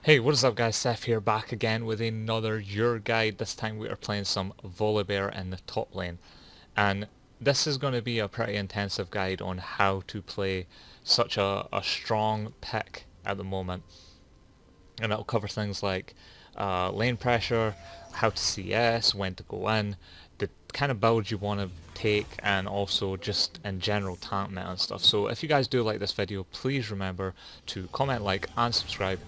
Hey, what is up guys, Seth here back again with another Your Guide. This time we are playing some Volibear in the top lane. And this is going to be a pretty intensive guide on how to play such a strong pick at the moment. And it'll cover things like lane pressure, how to CS, when to go in, the kind of build you want to take, and also just in general tank meta and stuff. So if you guys do like this video, please remember to comment, like, and subscribe.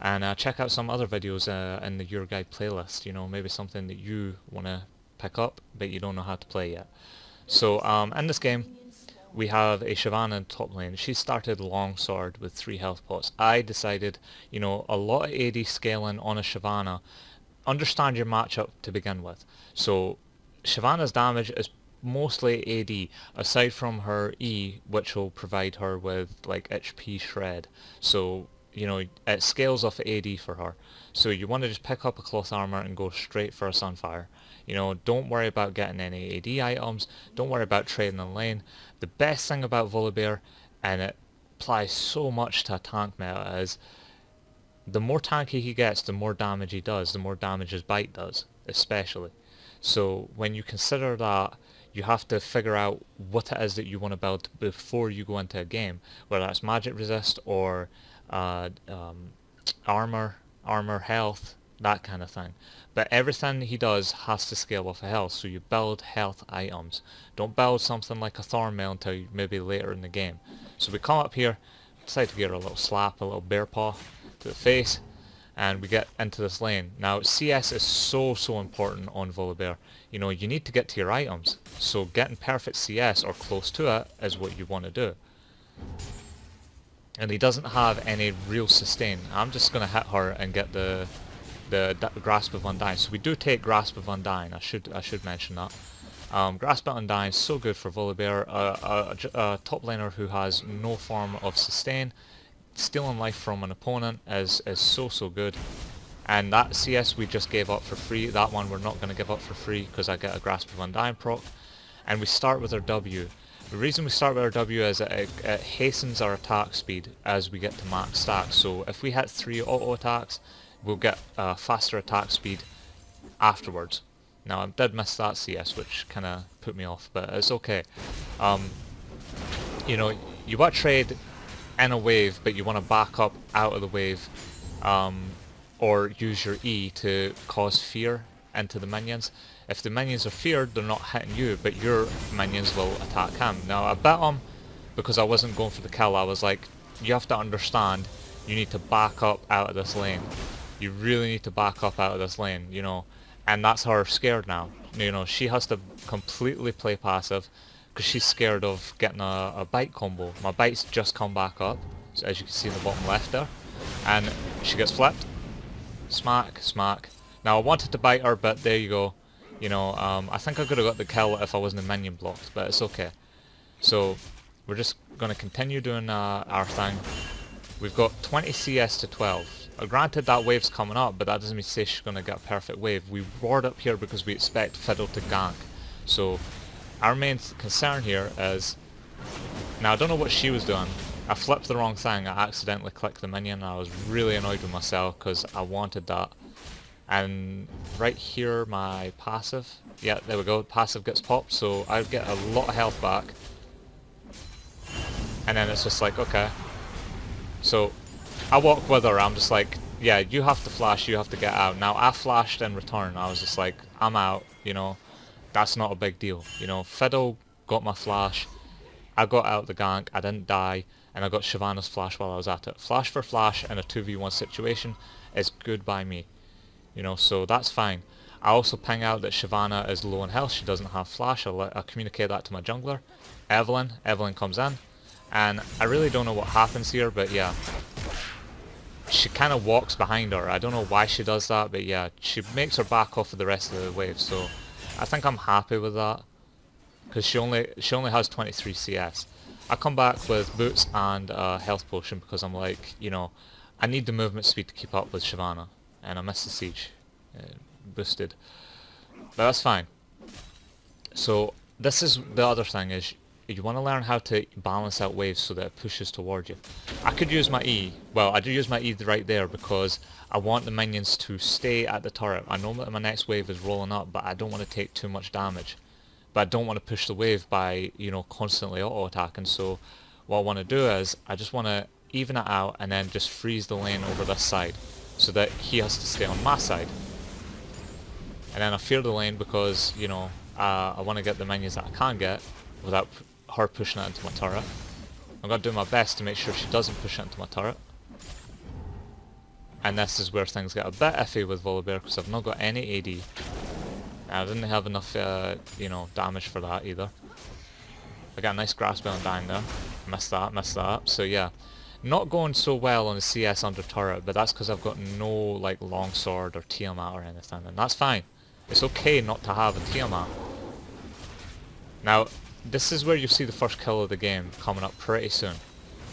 And check out some other videos in the Your Guide playlist, you know, maybe something that you want to pick up but you don't know how to play yet. So in this game we have a Shyvana in top lane. She started longsword with 3 health pots. I decided, you know, a lot of AD scaling on a Shyvana, understand your matchup to begin with. So Shyvana's damage is mostly AD, aside from her E, which will provide her with like HP shred. So you know, it scales off AD for her. So you want to just pick up a cloth armor and go straight for a Sunfire. You know, don't worry about getting any AD items, don't worry about trading in lane. The best thing about Volibear, and it applies so much to a tank meta, is the more tanky he gets, the more damage he does, the more damage his bite does, especially. So when you consider that, you have to figure out what it is that you want to build before you go into a game, whether that's magic resist or uh, um, armor health, that kind of thing. But everything he does has to scale off of health, so you build health items. Don't build something like a thorn mail until maybe later in the game. So we come up here, decide to give her a little slap, a little bear paw to the face, and we get into this lane. Now CS is so important on Volibear. You know, you need to get to your items, so getting perfect CS or close to it is what you want to do. And he doesn't have any real sustain. I'm just going to hit her and get the Grasp of Undying. So we do take Grasp of Undying, I should mention that. Grasp of Undying is so good for Volibear, a top laner who has no form of sustain. Stealing life from an opponent is so good. And that CS we just gave up for free. That one we're not going to give up for free because I get a Grasp of Undying proc. And we start with our W. The reason we start with our W is it hastens our attack speed as we get to max stacks. So if we hit 3 auto attacks, we'll get faster attack speed afterwards. Now I did miss that CS, which kind of put me off, but it's okay. You know, you want to trade in a wave, but you want to back up out of the wave, or use your E to cause fear into the minions. If the minions are feared, they're not hitting you, but your minions will attack him. Now I bet him, because I wasn't going for the kill, I was like, you have to understand, you need to back up out of this lane. You really need to back up out of this lane, you know. And that's her scared now. You know, she has to completely play passive, because she's scared of getting a bite combo. My bite's just come back up, so as you can see in the bottom left there. And she gets flipped. Smack, smack. Now I wanted to bite her, but there you go. You know, I think I could have got the kill if I wasn't a minion blocked, but it's okay. So we're just going to continue doing our thing. We've got 20 CS to 12. Granted that wave's coming up, but that doesn't mean to say she's going to get a perfect wave. We ward up here because we expect Fiddle to gank. So our main concern here is... Now I don't know what she was doing. I flipped the wrong thing. I accidentally clicked the minion and I was really annoyed with myself because I wanted that. And right here my passive, yeah, there we go, passive gets popped, so I get a lot of health back. And then it's just like, okay. So I walk with her, I'm just like, yeah, you have to flash, you have to get out. Now I flashed in return, I was just like, I'm out, you know, that's not a big deal. You know, Fiddle got my flash, I got out the gank, I didn't die, and I got Shyvana's flash while I was at it. Flash for flash in a 2v1 situation is good by me. You know, so that's fine. I also ping out that Shyvana is low on health, she doesn't have flash, I'll communicate that to my jungler. Evelyn comes in, and I really don't know what happens here, but yeah. She kind of walks behind her, I don't know why she does that, but yeah, she makes her back off of the rest of the wave, so I think I'm happy with that. Because she only has 23 CS. I come back with boots and health potion because I'm like, you know, I need the movement speed to keep up with Shyvana. And I missed the siege. Boosted. But that's fine. So this is the other thing is, you want to learn how to balance out waves so that it pushes towards you. I could use my E. Well, I do use my E right there because I want the minions to stay at the turret. I know that my next wave is rolling up, but I don't want to take too much damage. But I don't want to push the wave by, you know, constantly auto-attacking. So what I want to do is I just want to even it out and then just freeze the lane over this side so that he has to stay on my side. And then I fear the lane because, you know, I want to get the minions that I can get without her pushing it into my turret. I'm going to do my best to make sure she doesn't push it into my turret. And this is where things get a bit iffy with Volibear because I've not got any AD. I didn't have enough, you know, damage for that either. I got a nice grass bell and dying there. Missed that. So yeah, not going so well on the CS under turret, but that's because I've got no like longsword or Tiamat or anything, and that's fine. It's okay not to have a Tiamat. Now, this is where you see the first kill of the game coming up pretty soon.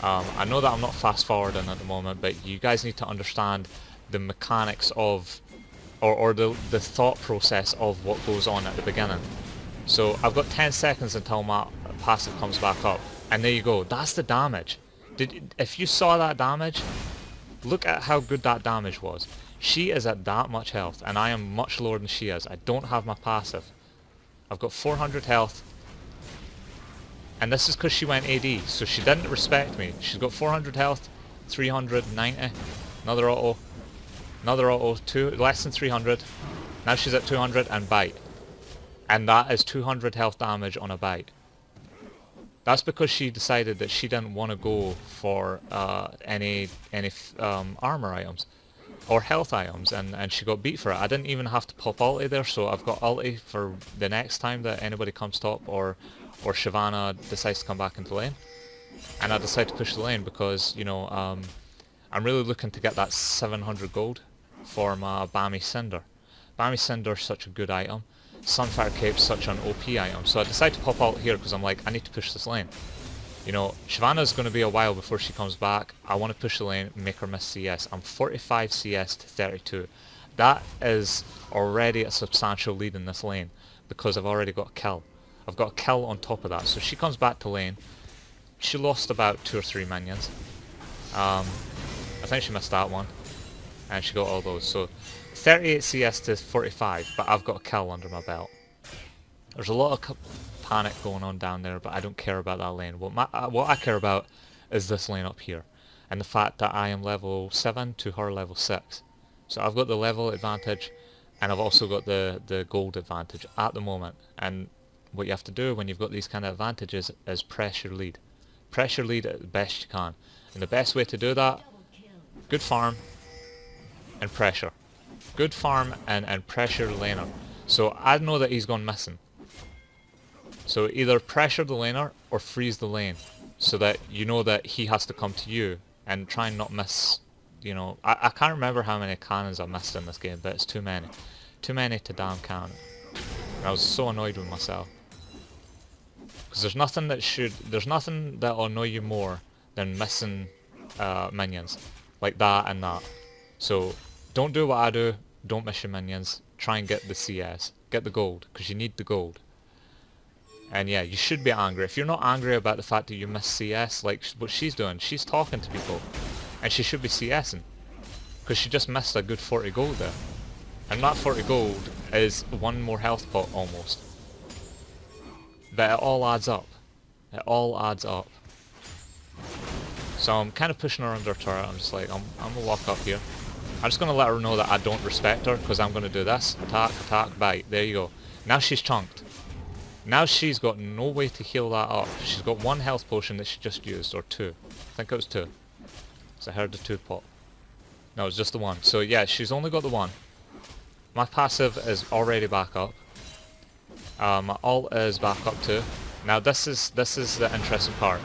I know that I'm not fast forwarding at the moment, but you guys need to understand the mechanics of, or the thought process of what goes on at the beginning. So I've got 10 seconds until my passive comes back up, and there you go. That's the damage. If you saw that damage, look at how good that damage was. She is at that much health, and I am much lower than she is. I don't have my passive. I've got 400 health. And this is because she went AD, so she didn't respect me. She's got 400 health, 390, another auto, less than 300. Now she's at 200 and bite. And that is 200 health damage on a bite. That's because she decided that she didn't want to go for any armor items or health items, and she got beat for it. I didn't even have to pop ulti there, so I've got ulti for the next time that anybody comes top or Shyvana decides to come back into lane. And I decide to push the lane because, you know, I'm really looking to get that 700 gold for my Bami Cinder. Bami Cinder is such a good item. Sunfire Cape's such an OP item. So I decide to pop out here because I'm like, I need to push this lane. You know, Shyvana's going to be a while before she comes back. I want to push the lane, make her miss CS. I'm 45 CS to 32. That is already a substantial lead in this lane because I've already got a kill. I've got a kill on top of that. So she comes back to lane. She lost about 2 or 3 minions. I think she missed that one. And she got all those. So 38 CS to 45, but I've got a kill under my belt. There's a lot of panic going on down there, but I don't care about that lane. What I care about is this lane up here. And the fact that I am level 7 to her level 6. So I've got the level advantage, and I've also got the gold advantage at the moment. And what you have to do when you've got these kind of advantages is press your lead. Press your lead at the best you can. And the best way to do that, good farm and pressure. Good farm and pressure the laner. So I know that he's gone missing. So either pressure the laner or freeze the lane so that you know that he has to come to you and try and not miss, you know, I can't remember how many cannons I missed in this game, but it's too many. Too many to damn count. I was so annoyed with myself. Because there's nothing that'll annoy you more than missing minions. Like that and that. So don't do what I do, don't miss your minions, try and get the CS, get the gold, because you need the gold. And yeah, you should be angry. If you're not angry about the fact that you miss CS, like what she's doing, she's talking to people, and she should be CSing, because she just missed a good 40 gold there. And that 40 gold is one more health pot almost. But it all adds up. It all adds up. So I'm kind of pushing her under her turret. I'm just like, I'm gonna walk up here. I'm just gonna let her know that I don't respect her, because I'm gonna do this. Attack, attack, bite. There you go. Now she's chunked. Now she's got no way to heal that up. She's got 1 health potion that she just used, or 2. I think it was 2. So I heard the 2 pop. No, it was just the 1. So yeah, she's only got the 1. My passive is already back up. My ult is back up too. Now this is the interesting part.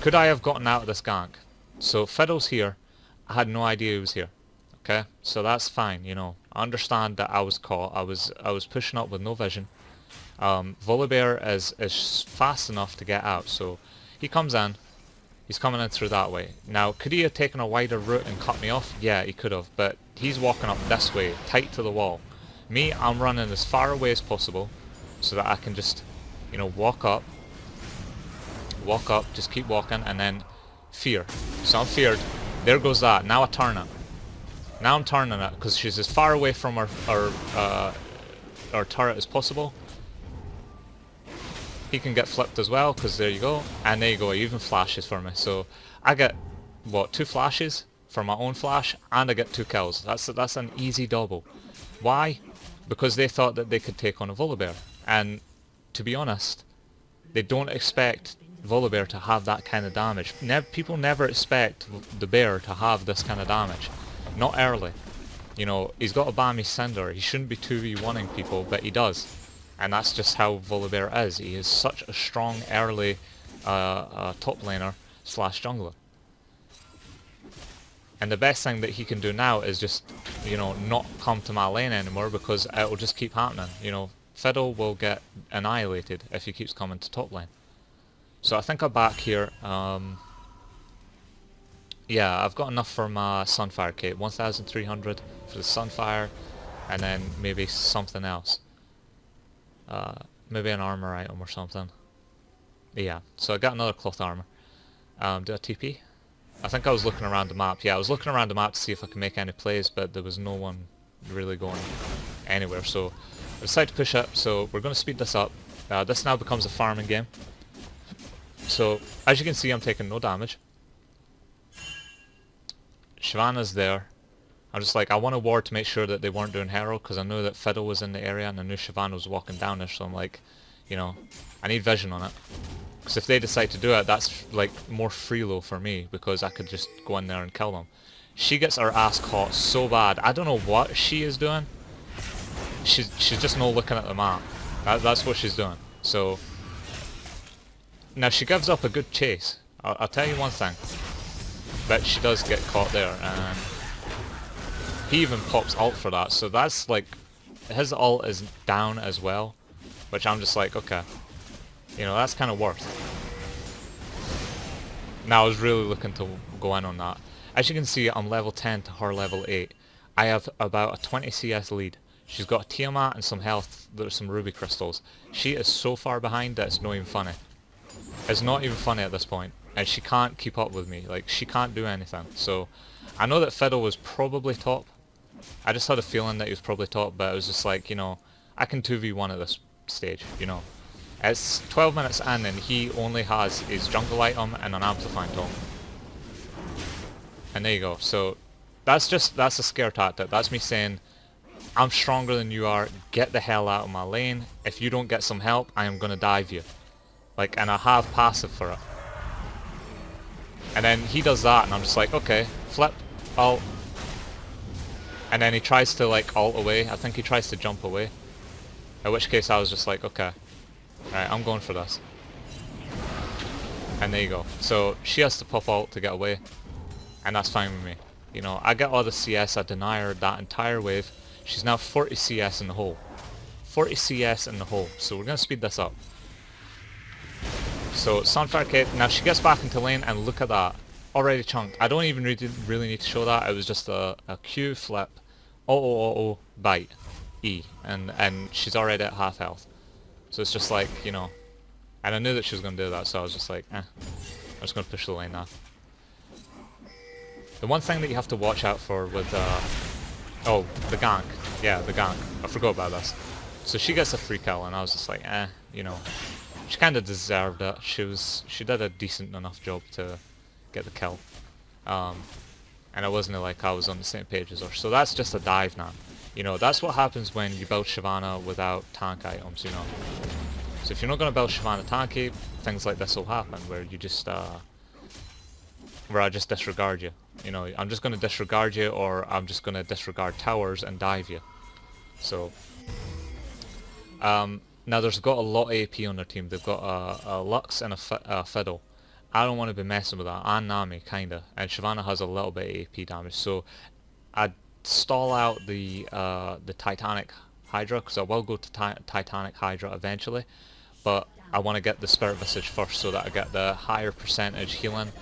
Could I have gotten out of this gank? So Fiddle's here. I had no idea he was here. Okay, so that's fine. You know, I understand that I was caught. I was pushing up with no vision. Volibear is fast enough to get out, so he comes in. He's coming in through that way. Now, could he have taken a wider route and cut me off? Yeah, he could have, but he's walking up this way, tight to the wall. Me, I'm running as far away as possible, so that I can just, you know, walk up, walk up, just keep walking, and then fear. So I'm feared. There goes that. Now I turn it. Now I'm turning it because she's as far away from our turret as possible. He can get flipped as well because there you go. And there you go. He even flashes for me. So I get what, 2 flashes for my own flash, and I get 2 kills. That's an easy double. Why? Because they thought that they could take on a Volibear, and to be honest, they don't expect Volibear to have that kind of damage. People never expect the bear to have this kind of damage. Not early. You know, he's got a Bami Cinder. He shouldn't be 2v1ing people, but he does. And that's just how Volibear is. He is such a strong early top laner / jungler. And the best thing that he can do now is just, you know, not come to my lane anymore, because it will just keep happening. You know, Fiddle will get annihilated if he keeps coming to top lane. So I think I'm back here. Yeah, I've got enough for my Sunfire kit. 1,300 for the Sunfire, and then maybe something else. Maybe an armor item or something. Yeah, so I got another cloth armor. Do a TP? I think I was looking around the map. Yeah, I was looking around the map to see if I could make any plays, but there was no one really going anywhere. So I decided to push up, so we're going to speed this up. This now becomes a farming game. So as you can see, I'm taking no damage. Shyvana's there. I'm just like, I want a ward to make sure that they weren't doing Herald, because I knew that Fiddle was in the area and I knew Shyvana was walking down there, so I'm like, you know, I need vision on it. Because if they decide to do it, that's like more freelo for me, because I could just go in there and kill them. She gets her ass caught so bad. I don't know what she is doing. She's just not looking at the map. That's what she's doing. So now she gives up a good chase. I'll tell you one thing. But she does get caught there, and he even pops ult for that. So that's like, his ult is down as well, which I'm just like, okay. You know, that's kind of worth. Now I was really looking to go in on that. As you can see, I'm level 10 to her level 8. I have about a 20 CS lead. She's got a Tiamat and some health. There's some ruby crystals. She is so far behind that it's not even funny. It's not even funny at this point. And she can't keep up with me. Like, she can't do anything. So I know that Fiddle was probably top. I just had a feeling that he was probably top, but it was just like, you know, I can 2v1 at this stage, you know. It's 12 minutes in and he only has his jungle item and an amplifying tome. And there you go. So that's a scare tactic. That's me saying, I'm stronger than you are, get the hell out of my lane. If you don't get some help, I am gonna dive you. Like, and I have passive for it. And then he does that and I'm just like, okay, flip, ult. And then he tries to like ult away. I think he tries to jump away. In which case I was just like, okay. Alright, I'm going for this. And there you go. So she has to pop ult to get away. And that's fine with me. You know, I get all the CS, I deny her that entire wave. She's now 40 CS in the hole. 40 CS in the hole. So we're going to speed this up. So Sunfire Kit, now she gets back into lane and look at that. Already chunked. I don't even really need to show that. It was just a Q flip. Auto bite. E. And she's already at half health. So it's just like, you know, and I knew that she was going to do that, so I was just like, I'm just going to push the lane now. The one thing that you have to watch out for with, oh, the gank. Yeah, the gank. I forgot about this. So she gets a free kill, and I was just like, you know, she kind of deserved it. She did a decent enough job to get the kill. And it wasn't like I was on the same page as her. So that's just a dive now. You know, that's what happens when you build Shyvana without tank items, you know. So if you're not going to build Shyvana tanky, things like this will happen, where you just, where I just disregard you. You know, I'm just going to disregard you, or I'm just going to disregard towers and dive you. So, now there's got a lot of AP on their team. They've got a Lux and a Fiddle. I don't want to be messing with that, and Nami, kinda. And Shyvana has a little bit of AP damage, so I'd stall out the Titanic Hydra, because I will go to Titanic Hydra eventually, but I want to get the Spirit Visage first so that I get the higher percentage healing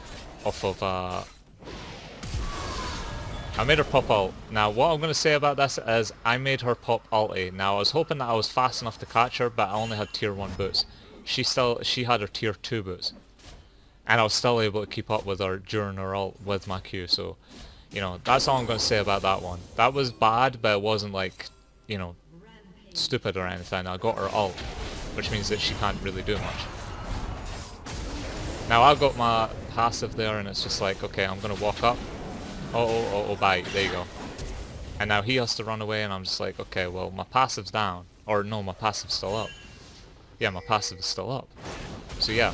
off of I made her pop ult. Now what I'm going to say about this is I made her pop ulti. Now I was hoping that I was fast enough to catch her, but I only had tier 1 boots. She had her tier 2 boots. and I was still able to keep up with her during her ult with my Q. So, you know, that's all I'm going to say about that one. That was bad, but it wasn't like, you know, stupid or anything. I got her ult, which means that she can't really do much. Now I've got my passive there, and it's just like, okay, I'm going to walk up. Oh, bye, there you go. And now he has to run away, and I'm just like, okay, well, my passive's down. Or no, my passive's still up. Yeah, my passive is still up. So yeah.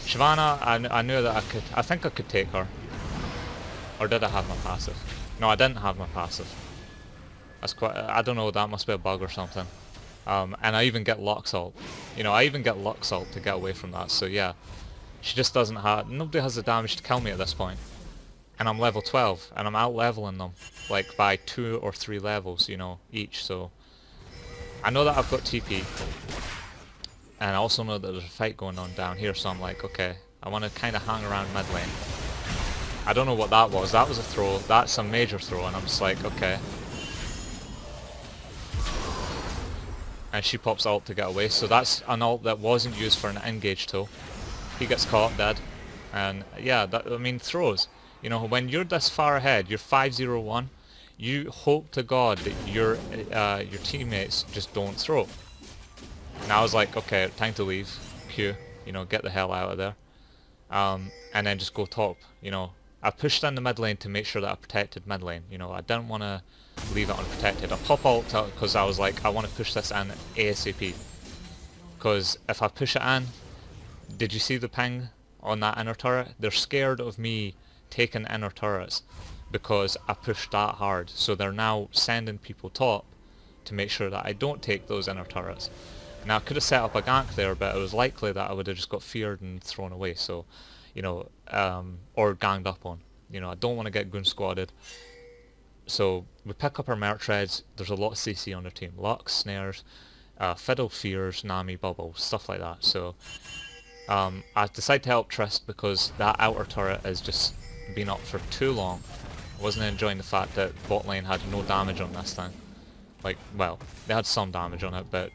Shyvana, I knew that I think I could take her. Or did I have my passive? No, I didn't have my passive. That's quite, I don't know, that must be a bug or something. And I even get Lux ult. You know, I even get Lux ult to get away from that, so yeah. She just doesn't have, nobody has the damage to kill me at this point. And I'm level 12, and I'm out leveling them, like by 2 or 3 levels, you know, each, so. I know that I've got TP. And I also know that there's a fight going on down here, so I'm like, okay, I want to kind of hang around mid lane. I don't know what that was. That was a throw. That's a major throw, and I'm just like, okay. And she pops ult to get away, so that's an ult that wasn't used for an engage tool. He gets caught dead. And yeah, that, I mean, throws. You know, when you're this far ahead, you're 5-0-1, you hope to God that your teammates just don't throw. And I was like, okay, time to leave. Q, you know, get the hell out of there. And then just go top, you know. I pushed in the mid lane to make sure that I protected mid lane, you know. I didn't want to leave it unprotected. I pop ult because I was like, I want to push this in ASAP. Because if I push it in, did you see the ping on that inner turret? They're scared of me taking inner turrets because I pushed that hard. So they're now sending people top to make sure that I don't take those inner turrets. Now I could have set up a gank there, but it was likely that I would have just got feared and thrown away. So, you know, or ganged up on. You know, I don't want to get goon squadded. So we pick up our merc treads. There's a lot of CC on the team. Lux, snares, fiddle, fears, Nami, bubble, stuff like that. So I decided to help Trist because that outer turret has just been up for too long. I wasn't enjoying the fact that bot lane had no damage on this thing. Like, well, they had some damage on it, but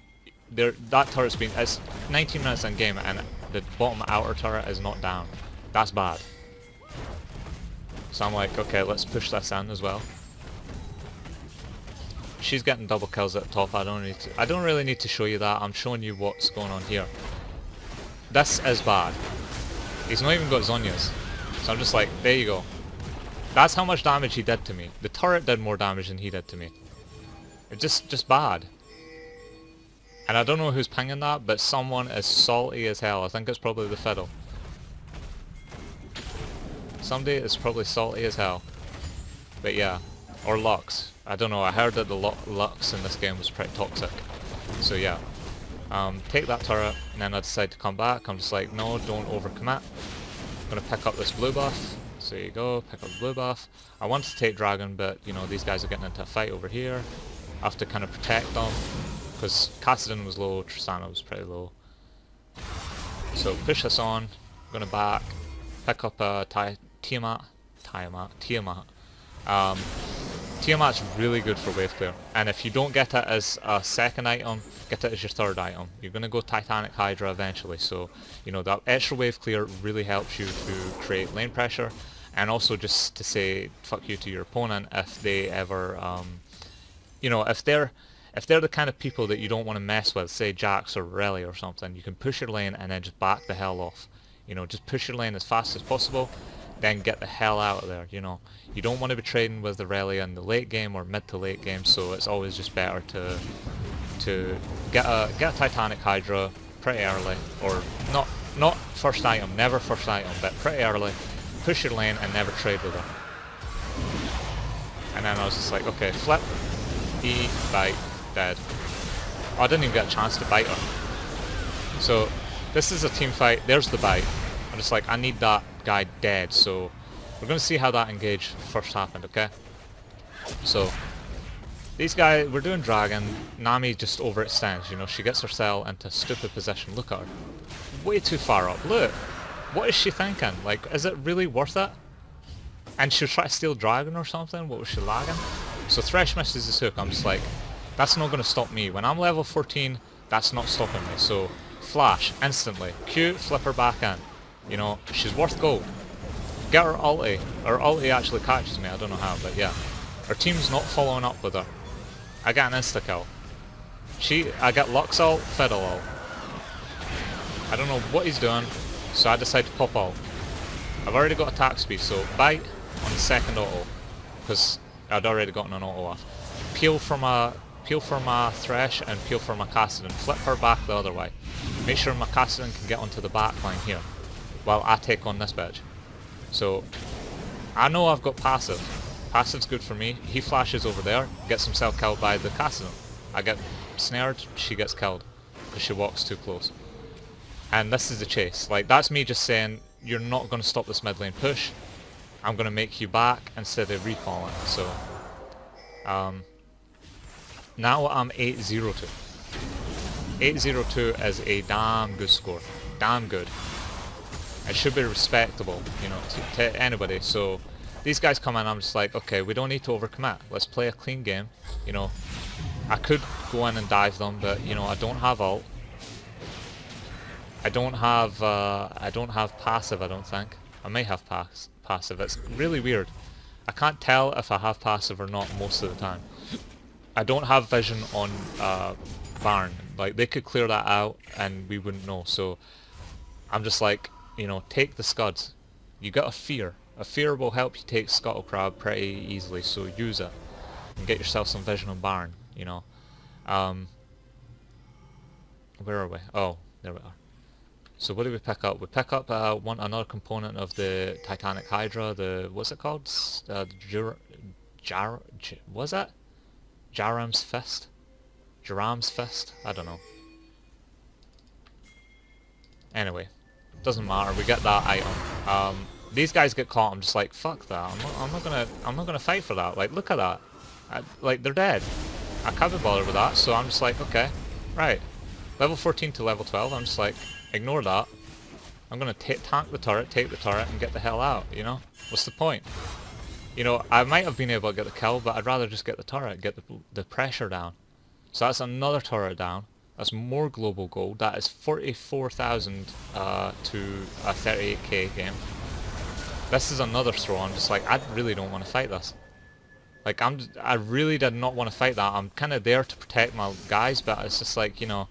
that turret's been, it's 19 minutes in game and the bottom outer turret is not down. That's bad. So I'm like, okay, let's push this in as well. She's getting double kills at the top. I don't really need to show you that. I'm showing you what's going on here. This is bad. He's not even got Zhonya's. So I'm just like, there you go. That's how much damage he did to me. The turret did more damage than he did to me. It's just bad. And I don't know who's pinging that, but someone is salty as hell. I think it's probably the fiddle. Somebody is probably salty as hell. But yeah. Or Lux. I don't know, I heard that the Lux in this game was pretty toxic. So yeah. Take that turret, and then I decide to come back. I'm just like, no, don't overcommit. I'm gonna pick up this blue buff. So there you go, pick up the blue buff. I wanted to take Dragon, but you know, these guys are getting into a fight over here. I have to kind of protect them. Because Kassadin was low, Tristana was pretty low. So push this on, I'm gonna back, pick up Tiamat. Tiamat's really good for wave clear, and if you don't get it as a second item, get it as your third item. You're gonna go Titanic Hydra eventually, so you know that extra wave clear really helps you to create lane pressure, and also just to say fuck you to your opponent if they ever, you know, if they're the kind of people that you don't want to mess with, say Jax or Rally or something, you can push your lane and then just back the hell off. You know, just push your lane as fast as possible, then get the hell out of there, you know. You don't want to be trading with the Rally in the late game or mid to late game, so it's always just better to get a Titanic Hydra pretty early, or not first item, never first item, but pretty early, push your lane and never trade with her. And then I was just like, okay, flip, E, bite, dead. Oh, I didn't even get a chance to bite her. So this is a team fight. There's the bite. I'm just like, I need that guy dead. So we're gonna see how that engage first happened. Okay. So these guys, we're doing Dragon. Nami just overextends. You know, she gets herself into a stupid position. Look at her, way too far up. Look, what is she thinking? Like, is it really worth it? And she'll try to steal Dragon or something. What was she lagging? So Thresh misses his hook. I'm just like, that's not going to stop me. When I'm level 14, that's not stopping me. So, flash, instantly. Q, flip her back in. You know, she's worth gold. Get her ulti. Her ulti actually catches me, I don't know how, but yeah. Her team's not following up with her. I get an insta-kill. I get Lux ult, Fiddle ult. I don't know what he's doing, so I decide to pop ult. I've already got attack speed, so bite on the second auto, because I'd already gotten an auto off. Peel for my Thresh and peel for my Kassadin. Flip her back the other way. Make sure my Kassadin can get onto the back line here, while I take on this bitch. So, I know I've got passive. Passive's good for me. He flashes over there, gets himself killed by the Kassadin. I get snared, she gets killed, because she walks too close. And this is the chase. Like, that's me just saying, you're not going to stop this mid lane push. I'm going to make you back instead of recalling. So, now I'm 8-0-2. 8-0-2 is a damn good score. Damn good. It should be respectable, you know, to anybody. So, these guys come in, I'm just like, okay, we don't need to overcommit. Let's play a clean game. You know, I could go in and dive them, but, you know, I don't have ult. I don't have passive, I don't think. I may have passive. It's really weird. I can't tell if I have passive or not most of the time. I don't have vision on Baron. Like, they could clear that out and we wouldn't know. So, I'm just like, you know, take the scuds. You got a fear. A fear will help you take Scuttle Crab pretty easily, so use it. And get yourself some vision on Baron, you know. Where are we? Oh, there we are. So what do we pick up? We pick up another component of the Titanic Hydra, what's it called? What's that? Jaram's Fist? Jaram's Fist? I don't know. Anyway, doesn't matter, we get that item. These guys get caught, I'm just like, fuck that, I'm not gonna fight for that. Like, look at that. Like, they're dead. I can't be bothered with that, so I'm just like, okay, right. Level 14 to level 12, I'm just like, ignore that. I'm gonna tank the turret, take the turret, and get the hell out, you know? What's the point? You know, I might have been able to get the kill, but I'd rather just get the turret, get the pressure down. So that's another turret down. That's more global gold. That is 44,000 to a 38k game. This is another throw. I'm just like, I really don't want to fight this. Like, I really did not want to fight that. I'm kind of there to protect my guys, but it's just like, you know,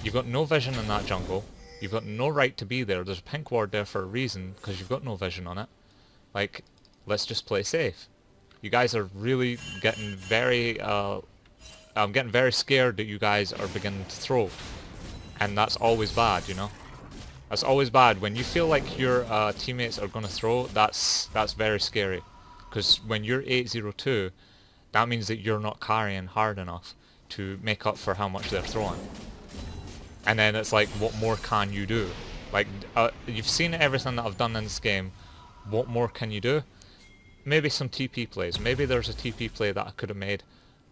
you've got no vision in that jungle. You've got no right to be there. There's a pink ward there for a reason, because you've got no vision on it. Like, let's just play safe. You guys are really getting very, I'm getting very scared that you guys are beginning to throw. And that's always bad, you know? That's always bad. When you feel like your teammates are going to throw, that's very scary. Because when you're 8-0-2, that means that you're not carrying hard enough to make up for how much they're throwing. And then it's like, what more can you do? Like, you've seen everything that I've done in this game. What more can you do? Maybe some TP plays. Maybe there's a TP play that I could have made.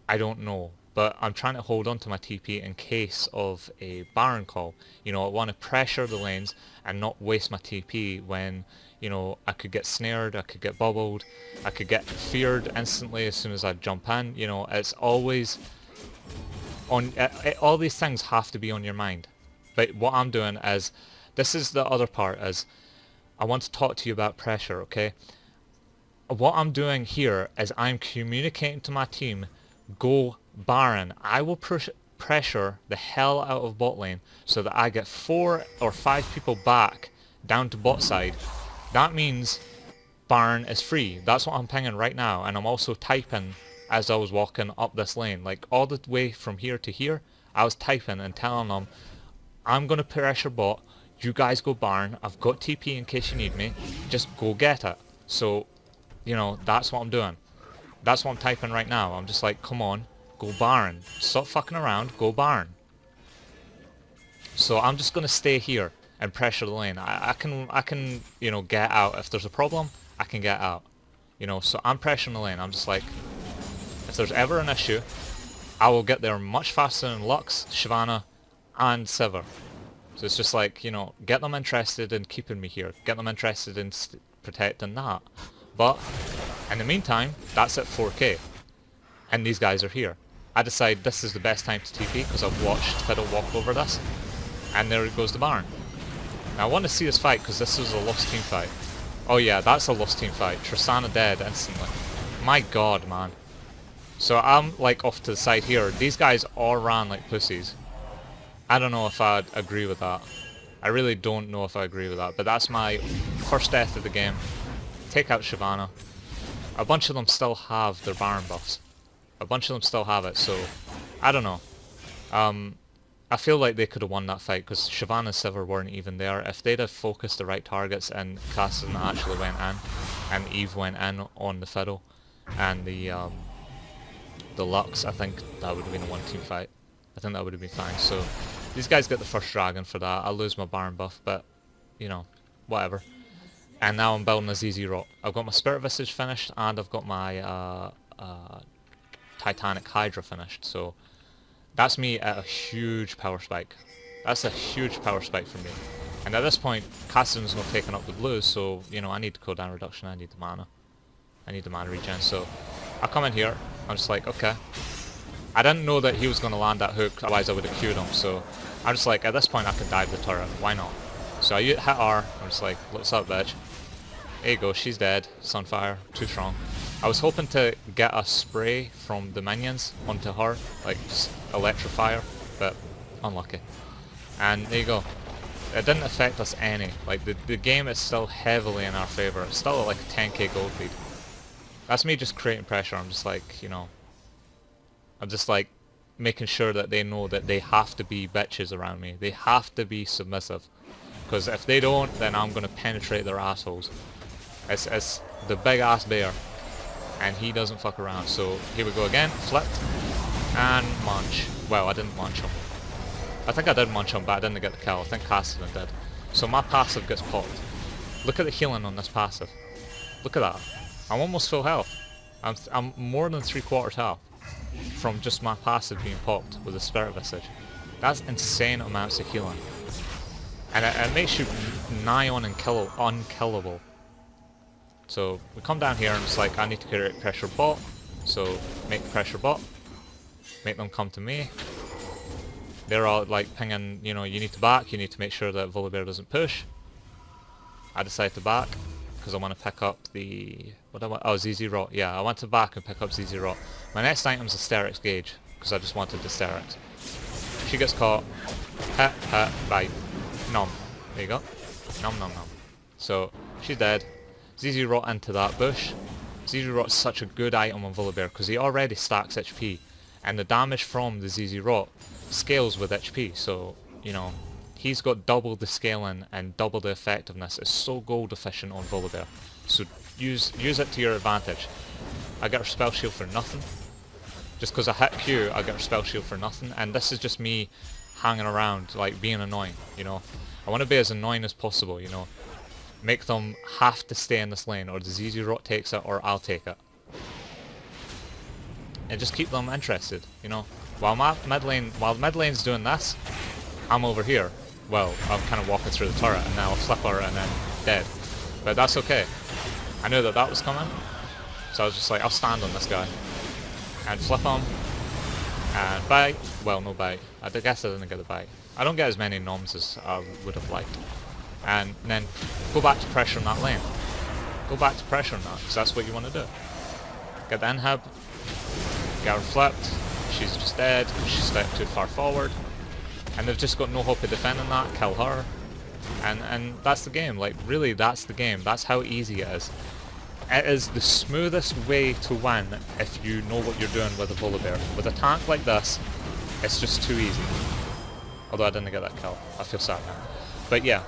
I don't know. But I'm trying to hold on to my TP in case of a Baron call. You know, I want to pressure the lanes and not waste my TP when, you know, I could get snared, I could get bubbled, I could get feared instantly as soon as I jump in. You know, it's always on. All these things have to be on your mind. But what I'm doing is, this is the other part, is I want to talk to you about pressure, okay? What I'm doing here is I'm communicating to my team, go Baron. I will pressure the hell out of bot lane so that I get 4 or 5 people back down to bot side. That means Baron is free. That's what I'm pinging right now, and I'm also typing as I was walking up this lane. Like, all the way from here to here, I was typing and telling them, I'm going to pressure bot, you guys go Baron, I've got TP in case you need me, just go get it. So, you know, that's what I'm doing. That's what I'm typing right now. I'm just like, come on, go Baron. Stop fucking around, go Baron. So I'm just going to stay here and pressure the lane. I can, you know, get out. If there's a problem, I can get out. You know, so I'm pressuring the lane. I'm just like, if there's ever an issue, I will get there much faster than Lux, Shyvana, and Sivir. So it's just like, you know, get them interested in keeping me here. Get them interested in protecting that. But, in the meantime, that's at 4k. And these guys are here. I decide this is the best time to TP because I've watched Fiddle walk over this. And there goes the Baron. Now I want to see this fight because this was a lost team fight. Oh yeah, that's a lost team fight. Tristana dead instantly. My god, man. So I'm like off to the side here. These guys all ran like pussies. I don't know if I'd agree with that. I really don't know if I agree with that. But that's my first death of the game. Take out Shyvana. A bunch of them still have their Baron buffs. A bunch of them still have it, so I don't know. I feel like they could have won that fight because Shyvana and Sivir weren't even there. If they'd have focused the right targets and Cassidy actually went in, and Eve went in on the Fiddle and the Lux, I think that would have been a one-team fight. I think that would have been fine. So these guys get the first dragon for that. I'll lose my Baron buff, but you know, whatever. And now I'm building a ZZ Rot. I've got my Spirit Visage finished, and I've got my Titanic Hydra finished. So that's me at a huge power spike. That's a huge power spike for me. And at this point, Cassidy's not taking up the blues, so you know I need cooldown reduction. I need the mana. I need the mana regen. So I come in here. I'm just like, okay. I didn't know that he was going to land that hook, otherwise I would have queued him. So I'm just like, at this point I could dive the turret. Why not? So I hit R. I'm just like, what's up, bitch? There you go. She's dead. Sunfire. Too strong. I was hoping to get a spray from the minions onto her, like just electrify her, but unlucky. And there you go. It didn't affect us any. Like the game is still heavily in our favour. It's still at like a 10k gold lead. That's me just creating pressure. I'm just like, you know, I'm just like making sure that they know that they have to be bitches around me. They have to be submissive. Because if they don't, then I'm going to penetrate their assholes. It's the big ass bear. And he doesn't fuck around. So here we go again. Flip. And munch. Well, I didn't munch him. I think I did munch him, but I didn't get the kill. I think Cassidy did. So my passive gets popped. Look at the healing on this passive. Look at that. I'm almost full health. I'm more than 3/4 health from just my passive being popped with a Spirit Visage. That's insane amounts of healing. And it makes you nigh on unkillable. So we come down here and it's like, I need to create pressure bot. So make pressure bot. Make them come to me. They're all like pinging, you know, you need to back, you need to make sure that Volibear doesn't push. I decide to back because I want to pick up the, what do I want? Oh, ZZ Rot. Yeah, I want to back and pick up ZZ Rot. My next item is a Sterix Gauge because I just wanted the Sterix. She gets caught. Hit, hit, bite. Nom. There you go. Nom nom nom. So she's dead. ZZ Rot into that bush. ZZ Rot's such a good item on Volibear because he already stacks HP. And the damage from the ZZ Rot scales with HP, so, you know, he's got double the scaling and double the effectiveness. It's so gold efficient on Volibear. So use it to your advantage. I get her spell shield for nothing. Just because I hit Q, I get her spell shield for nothing. And this is just me hanging around, like being annoying, you know. I want to be as annoying as possible, you know. Make them have to stay in this lane, or the ZZ Rot takes it, or I'll take it. And just keep them interested, you know. While the mid lane's doing this, I'm over here. Well, I'm kind of walking through the turret, and now I'll flip her and then dead. But that's okay. I knew that was coming, so I was just like, I'll stand on this guy and flip him and bite. Well, no bite. I guess I didn't get the bite. I don't get as many noms as I would have liked. And then go back to pressure on that lane. Go back to pressure on that, because that's what you want to do. Get the inhib. Get her flipped. She's just dead. She stepped too far forward. And they've just got no hope of defending that. Kill her. And that's the game. Like, really, that's the game. That's how easy it is. It is the smoothest way to win if you know what you're doing with a Volibear. With a tank like this, it's just too easy. Although I didn't get that kill. I feel sad now. But yeah.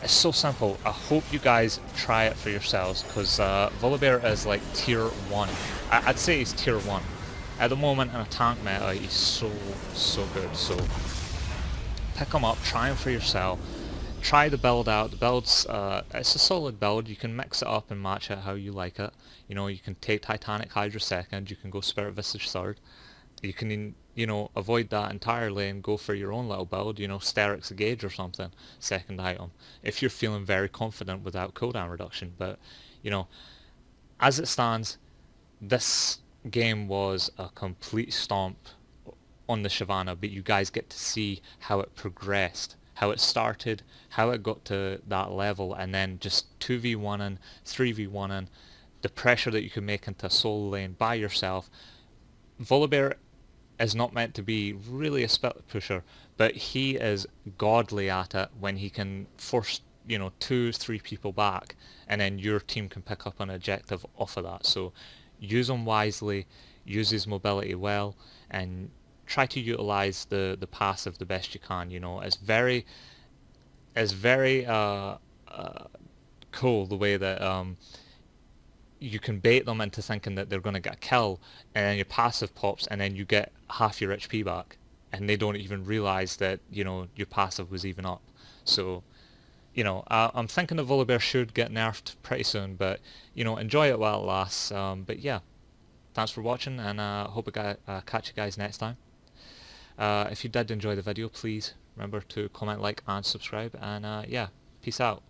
It's so simple. I hope you guys try it for yourselves, because Volibear is like tier 1. I'd say he's tier 1. At the moment in a tank meta, he's so good. So pick him up, try him for yourself. Try the build out. The build's, it's a solid build. You can mix it up and match it how you like it. You know, you can take Titanic Hydra second, you can go Spirit Visage third. You can, you know, avoid that entirely and go for your own little build, you know, Sterix Gauge or something, second item, if you're feeling very confident without cooldown reduction. But, you know, as it stands, this game was a complete stomp on the Shyvana, but you guys get to see how it progressed how it started, how it got to that level, and then just 2v1ing, 3v1ing, the pressure that you can make into a solo lane by yourself. Volibear is not meant to be really a split pusher, but he is godly at it when he can force, 2, 3 people back, and then your team can pick up an objective off of that. So use him wisely, use his mobility well, and try to utilize the passive the best you can. It's very cool the way that you can bait them into thinking that they're going to get a kill, and then your passive pops, and then you get half your HP back, and they don't even realize that your passive was even up. So I'm thinking the Volibear should get nerfed pretty soon, but enjoy it while it lasts. But yeah, thanks for watching, and hope I catch you guys next time. If you did enjoy the video, please remember to comment, like, and subscribe, and yeah, peace out.